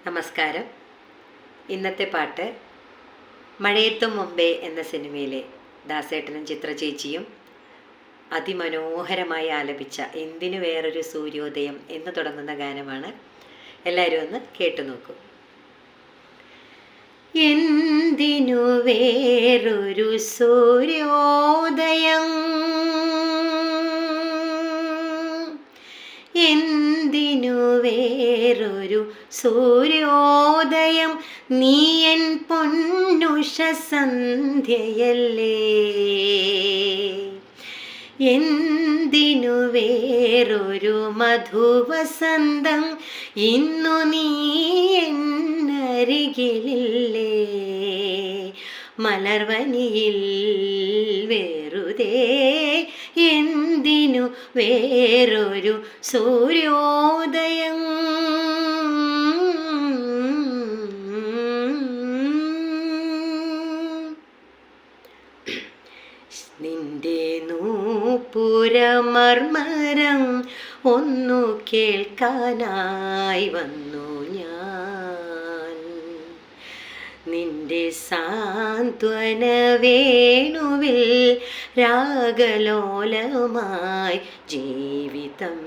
നമസ്കാരം. ഇന്നത്തെ പാട്ട് മഴയത്തും മുമ്പേ എന്ന സിനിമയിലെ ദാസേട്ടനും ചിത്ര ചേച്ചിയും അതിമനോഹരമായി ആലപിച്ച എന്തിനു വേറൊരു സൂര്യോദയം എന്ന് തുടങ്ങുന്ന ഗാനമാണ്. എല്ലാവരും ഒന്ന് കേട്ടു നോക്കൂ. എന്തിനു വേറൊരു സൂര്യോദയം, എന്തിനു വേറൊരു സൂര്യോദയം, നീ എൻ പൊന്നുഷ സന്ധ്യയല്ലേ. എന്തിനു വേറൊരു മധുവസന്തം, ഇന്നു നീ എന്നരികിലില്ലേ. മലർവനിയിൽ വെറുതെ എന്തിനു വേറൊരു സൂര്യോദയം. നിന്റെ നൂപുരമർമരം ഒന്നു കേൾക്കാനായി വന്നു ഞാൻ. നിന്റെ സാന്ത്വന വേണുവിൽ രാഗലോലമായി ജീവിതം.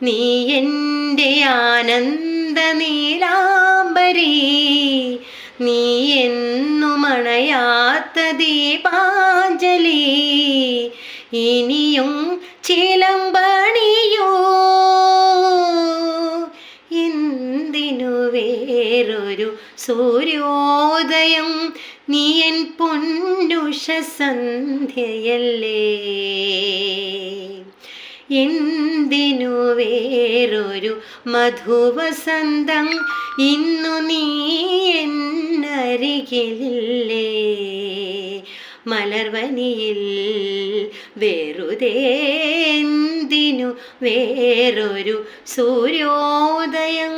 നീ എൻ്റെ ആനന്ദ നീലാംബരി, നീ എന്നും അണയാത്ത ദീപാഞ്ജലി. ഇനിയും ചിലമ്പണിയോ, എന്തിനു വേറൊരു സൂര്യോദയം, നീ എൻ പൊന്നുഷ സന്ധ്യയല്ലേ. എന്തിനു വേറൊരു മധുവസന്തം, ഇന്നു നീ എന്നരികിലില്ലേ. മലർവനിയിൽ വെറുതെ എന്തിനു വേറൊരു സൂര്യോദയം.